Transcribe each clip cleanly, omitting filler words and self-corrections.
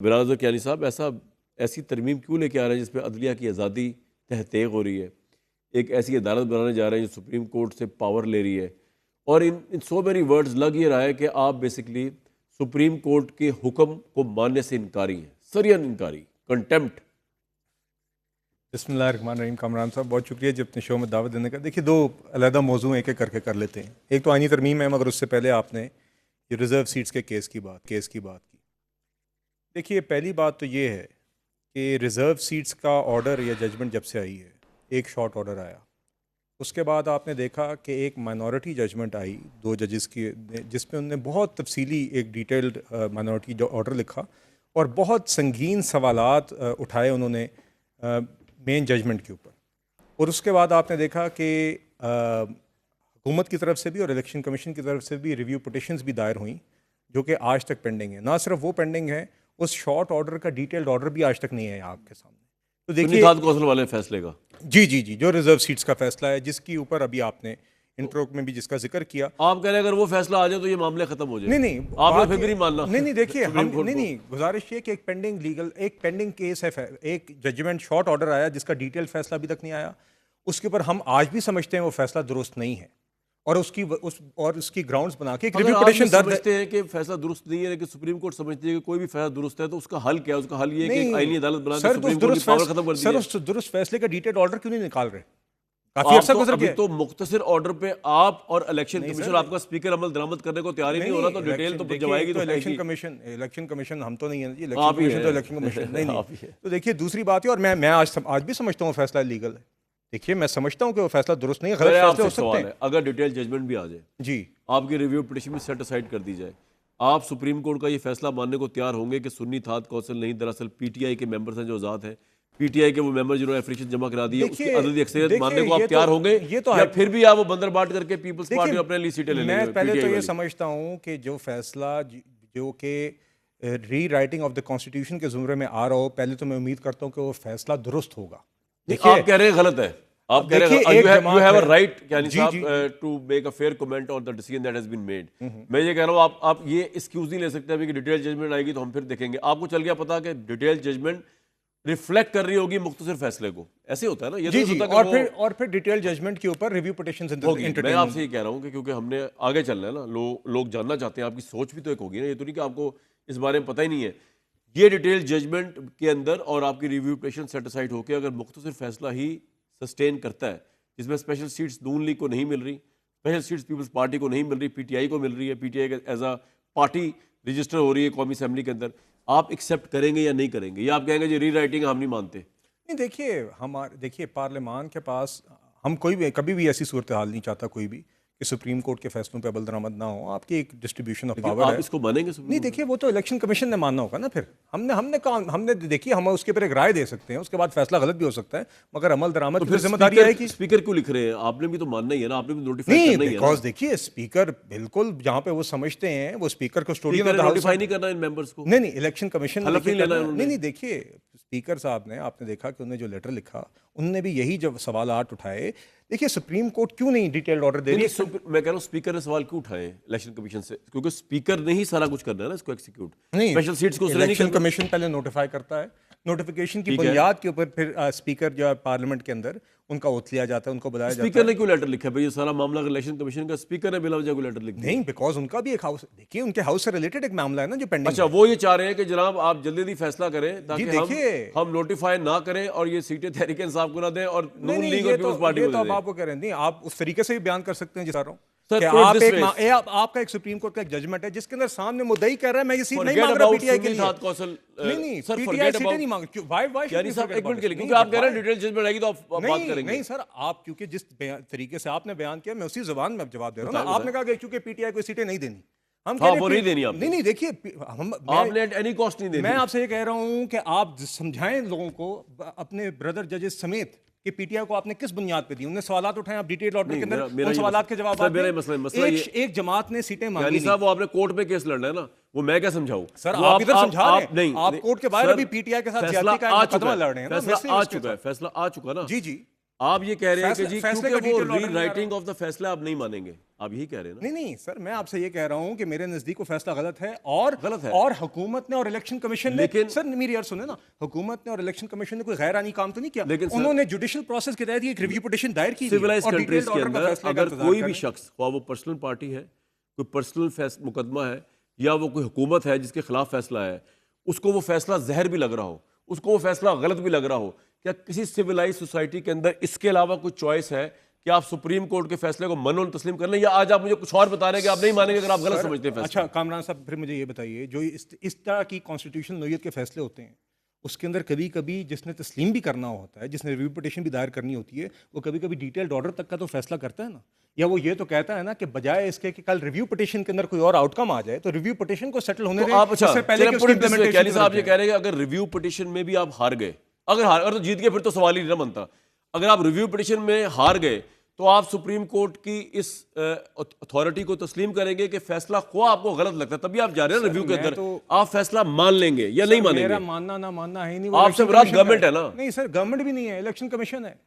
बिरादर कियानी साहब, ऐसी तरमीम क्यों लेके आ रहे हैं जिसमें अदलिया की आज़ादी तहतेग हो रही है? एक ऐसी अदालत बनाने जा रहे हैं जो सुप्रीम कोर्ट से पावर ले रही है, और इन सो मेनी वर्ड्स लग ये रहा है कि आप बेसिकली सुप्रीम कोर्ट के हुक्म को मानने से इनकारी हैं, सरियन इनकारी, कंटेम्प्ट। बिस्मिल्लाहिर्रहमानिर्रहीम। कामरान साहब, बहुत शुक्रिया जी अपने शो में दावत देने का। देखिए, दो अलहदा मौजू एक एक करके कर लेते हैं। एक तो आईनी तरमीम है, मगर उससे पहले आपने ये रिज़र्व सीट्स के केस की बात की। देखिए, पहली बात तो ये है कि रिज़र्व सीट्स का ऑर्डर या जजमेंट जब से आई है, एक शॉर्ट ऑर्डर आया, उसके बाद आपने देखा कि एक माइनॉरिटी जजमेंट आई 2 जजेस की, जिसमें उन्होंने बहुत तफसीली एक डिटेल्ड माइनॉरिटी जो ऑर्डर लिखा और बहुत संगीन सवालात उठाए उन्होंने मेन जजमेंट के ऊपर। और उसके बाद आपने देखा कि हुकूमत की तरफ से भी और इलेक्शन कमीशन की तरफ से भी रिव्यू पिटिशंस भी दायर हुई, जो कि आज तक पेंडिंग है। ना सिर्फ वो पेंडिंग है, उस शॉर्ट ऑर्डर का डिटेल्ड ऑर्डर भी आज तक नहीं है आपके सामने। तो देखिए, कौंसिल वाले फैसले का जी, जो रिजर्व सीट्स का फैसला है, जिसके ऊपर अभी आपने इंट्रो में भी जिसका जिक्र किया, आप कह रहे हैं अगर वो फैसला आ जाए तो ये मामले खत्म हो जाए। नहीं आपने फिर भी नहीं मानना। नहीं, देखिए, हम नहीं, गुजारिश ये कि एक पेंडिंग केस है, एक जजमेंट शॉर्ट ऑर्डर आया जिसका डिटेल फैसला अभी तक नहीं आया। उसके ऊपर हम आज भी समझते हैं वो फैसला दुरुस्त नहीं है, और उसकी ग्राउंड्स बना के एक रिव्यू पिटीशन दर्ज समझते हैं कि फैसला दुरुस्त नहीं है, लेकिन सुप्रीम कोर्ट समझती है कि कोई भी फैसला दुरुस्त है, तो उसका हल क्या है? उसका हल ये है कि आईनी अदालत बना के सुप्रीम कोर्ट की पावर खत्म कर दी है। उस दुरुस्त फैसले का डिटेल ऑर्डर क्यों नहीं निकाल रहे? काफी अरसा गुजर गया तो मुख्तसर ऑर्डर पे आप और इलेक्शन कमीशन, आपका स्पीकर अमल दरामद करने को तैयार ही नहीं हो रहा, तो डिटेल तो जब आएगी तो इलेक्शन कमीशन हम तो नहीं है जी, इलेक्शन कमीशन तो इलेक्शन कमीशन नहीं। तो देखिए, दूसरी बात है, और मैं आज भी समझता हूँ फैसला लीगल है। देखिए, मैं समझता हूँ कि वो फैसला दुरुस्त नहीं है, गलत फैसले हो सकते हैं। अगर डिटेल जजमेंट भी आ जाए जी, आपकी रिव्यू पिटीशन भी सेट असाइड कर दी जाए, आप सुप्रीम कोर्ट का ये फैसला मानने को तैयार होंगे कि सुन्नी थात कौंसिल नहीं, दरअसल पीटीआई के मेंबर्स हैं जो आजाद हैं, पीटीआई के वो मेंबर जिन्होंने एप्लीकेशन जमा करा दी है, उसकी अददी अक्सरियत मानने को आप तैयार होंगे, या फिर भी आप वो बंदर बाट करके पीपल्स पार्टी अपने लिए सीटें ले लेंगे? मैं पहले तो ये समझता हूँ कि जो फैसला जो कि री राइटिंग ऑफ द कॉन्स्टिट्यूशन के जुमरे में आ रहा हो, पहले तो मैं उम्मीद करता हूँ कि वो फैसला दुरुस्त होगा। देखिए, आप कह रहे हैं गलत है, आप कह रहे हैं you have a right यानी साहब to make a fair comment on the decision that has been made। मैं ये कह रहा हूँ, आप ये एक्सक्यूज नहीं ले सकते अभी कि डिटेल जजमेंट आएगी तो हम फिर देखेंगे। आपको चल गया पता कि डिटेल जजमेंट रिफ्लेक्ट कर रही होगी मुख्तसर फैसले को, ऐसे होता है ना? ये जी, और फिर डिटेल जजमेंट के ऊपर रिव्यू पिटीशंस होगी। मैं आपसे ये कह रहा हूँ कि क्योंकि हमने आगे चलना है ना, लोग जानना चाहते हैं, आपकी सोच भी तो एक होगी ना, ये तो नहीं कि आपको इस बारे में पता ही नहीं है। ये डिटेल जजमेंट के अंदर और आपकी रिव्यू पिटीशन सेट असाइड होकर अगर मुख्तसर फैसला ही सस्टेन करता है, जिसमें स्पेशल सीट्स नून लीग को नहीं मिल रही, स्पेशल सीट्स पीपल्स पार्टी को नहीं मिल रही, पीटीआई को मिल रही है, PTI as a party register हो रही है कौमी असेंबली के अंदर, आप एक्सेप्ट करेंगे या नहीं करेंगे? या आप कहेंगे जी री राइटिंग हम नहीं मानते? नहीं, देखिए, पार्लियामान के पास हम कोई भी कभी भी ऐसी सूरत हाल नहीं चाहता कोई भी कि सुप्रीम कोर्ट के फैसलों पे अमल दरामद ना हो। आपकी एक डिस्ट्रीब्यूशन ऑफ पावर है, इसको मानेंगे? नहीं, देखिए, वो तो इलेक्शन कमीशन ने मानना होगा ना। फिर हमने देखिए, हम उसके ऊपर एक राय दे सकते हैं, उसके बाद फैसला गलत भी हो सकता है, मगर अमल दरामद की जिम्मेदारी है कि स्पीकर क्यों लिख रहे हैं? आपने भी तो मानना ही है ना, आपने भी नोटिफाई नहीं, करना ही है। बिकॉज देखिए, स्पीकर बिल्कुल जहाँ पे वो समझते हैं, वो स्पीकर को नोटिफाई नहीं करना इन मेंबर्स को। नहीं, इलेक्शन कमीशन नहीं, देखिए, स्पीकर साहब ने, आपने देखा कि उन्होंने जो लेटर लिखा, उनने भी यही जब सवालात उठाए। देखिए, सुप्रीम कोर्ट क्यों नहीं डिटेल्ड ऑर्डर दे रही है? मैं कह रहा हूँ स्पीकर ने सवाल क्यों उठाए इलेक्शन कमीशन से? क्योंकि स्पीकर ने ही सारा कुछ करना है ना इसको एक्सिक्यूट। नहीं, स्पेशल सीट्स को इलेक्शन कमीशन पहले नोटिफाई करता है, नोटिफिकेशन की बुनियाद के ऊपर फिर स्पीकर जो है पार्लियामेंट के अंदर उनका ओथ लिया जाता है, उनको बुलाया जाता है। स्पीकर ने क्यों लेटर लिखा भाई? ये सारा मामला इलेक्शन कमीशन का, स्पीकर ने बिला वजह कोई लेटर लिख दिया? नहीं, बिकॉज उनका भी एक हाउस, देखिए, उनके हाउस से रिलेटेड एक मामला है ना जो पेंडिंग। अच्छा, वो ये चाह रहे हैं कि जनाब आप जल्दी जल्दी फैसला करें ताकि हम नोटिफाई ना करें और ये सीटें तहरीक इंसाफ को ना दें और नून लीग और पीपल्स पार्टी को दे दें। आपको कह रहे हैं, नहीं, आप उस तरीके से भी बयान कर सकते हैं जिस रहा हूं सर, आपका एक सुप्रीम कोर्ट का एक जजमेंट है जिसके अंदर सामने मुद्दई कह रहा है मैं ये सीट नहीं मांग रहा पीटीआई के लिए। नहीं सर, पीटीआई सीटें नहीं मांग रही। व्हाई यानी साहब एक मिनट के लिए, क्योंकि आप कह रहे हैं डिटेल जजमेंट आएगी तो आप बात करेंगे। नहीं सर, आप क्योंकि जिस तरीके से आपने बयान किया, मैं उसी जबान में जवाब दे रहा हूं ना। आपने कहा कि क्योंकि पीटीआई को सीटें नहीं देनी, हम हाँ, वो नहीं देनी आपने। नहीं, देखिए, आपने एनी कॉस्ट नहीं देनी। मैं आपसे ये कह रहा हूं कि आप समझाएं लोगों को, अपने ब्रदर जजेस समेत, कि पीटीआई को आपने किस बुनियाद पे दी। उन्होंने सवालात उठाए, आप डिटेल ऑर्डर के अंदर उन सवालात के जवाब एक जमात ने सीटें मांगी साहब, वो आपने कोर्ट में केस लड़ना है ना, वो मैं क्या समझाऊं? सर, आप इधर समझा रहे हैं, नहीं, आप कोर्ट के बाहर अभी पीटीआई के साथ ज्यादती का मुकदमा लड़ रहे हैं ना। फैसला आ चुका है, फैसला आ चुका ना। जी, आप ये कह रहे हैं कि जी फैसले क्योंकि का वो detailed order नहीं आ रीराइटिंग ऑफ द फैसला आप नहीं मानेंगे, आप यही कह रहे हैं ना? नहीं सर, मैं आपसे ये कह रहा हूं कि मेरे नजदीक वो फैसला गलत है और गलत है। और हुकूमत ने और इलेक्शन कमीशन ने, लेकिन- सर मेरी यार सुने ना, हुकूमत ने और इलेक्शन कमीशन ने कोई गैर आनी काम तो नहीं किया। लेकिन सर- उन्होंने जुडिशियल प्रोसेस के तहत एक रिव्यू पिटीशन दायर की सिविलाइज और कंट्रीज detailed के order का अंदर फैसले का अगर इंतजार कोई करें। भी शख्स, ख्वाह वो पर्सनल पार्टी है, कोई पर्सनल मुकदमा है, या वो कोई हुकूमत है जिसके खिलाफ फैसला है, उसको वो फैसला जहर भी लग रहा हो, उसको वो फैसला गलत भी लग रहा हो, क्या किसी सिविलाइज सोसाइटी के अंदर इसके अलावा कोई चॉइस है कि आप सुप्रीम कोर्ट के फैसले को मनो तस्लीम कर लें, या आज आप मुझे कुछ और बता रहे हैं कि आप नहीं मानेंगे अगर आप गलत सर, समझते हैं फैसला? अच्छा कामरान साहब, फिर मुझे ये बताइए, जो इस तरह की कॉन्स्टिट्यूशनल नोयत के फैसले होते हैं, उसके अंदर कभी कभी जिसने तस्लीम भी करना होता है, जिसने रिव्यू पिटीशन भी दायर करनी होती है, वो कभी कभी डिटेल्ड ऑर्डर तक का तो फैसला करता है ना, या वो ये तो कहता है ना कि बजाय इसके कि कल रिव्यू पिटीशन के अंदर कोई और आउटकम आ जाए, तो रिव्यू पिटीशन को सेटल होने तो दें, आप अच्छा उससे पहले कि उसकी implementation कैली साहब की ये तरफ कह रहे हैं कि अगर रिव्यू पिटीशन में भी आप हार गए, अगर तो जीत गए फिर तो सवाल ही नहीं ना बनता। अगर आप रिव्यू पिटीशन में हार गए तो आप सुप्रीम कोर्ट की इस अथॉरिटी को तस्लीम करेंगे कि फैसला ख्वाह आपको गलत लगता है, तभी आप जा रहे हैं रिव्यू के मैं अंदर, तो- आप फैसला मान लेंगे या नहीं मेरा मानेंगे? मानना ना मानना है नहीं, आपसे मुराद गवर्नमेंट है ना? नहीं सर, गवर्नमेंट भी नहीं है, इलेक्शन कमीशन है।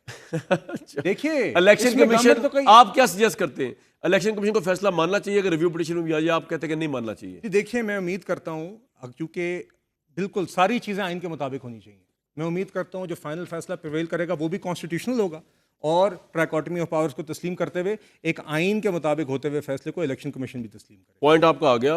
देखिए इलेक्शन इसमें कमीशन, government तो कई- आप क्या सजेस्ट करते हैं? इलेक्शन कमीशन को फैसला मानना चाहिए अगर रिव्यू पिटीशन में भी आ जाए? आप कहते हैं कि नहीं मानना चाहिए। जी देखिए, मैं उम्मीद करता हूँ क्योंकि बिल्कुल सारी चीज़ें आइन के मुताबिक होनी चाहिए, मैं उम्मीद करता हूँ जो फाइनल फैसला प्रिवेल करेगा वो भी कॉन्स्टिट्यूशनल होगा और ट्राइकोटमी ऑफ पावर्स को तस्लीम करते हुए एक आइन के मुताबिक होते हुए फैसले को इलेक्शन कमीशन भी तस्लीम करे। पॉइंट आपका आ गया।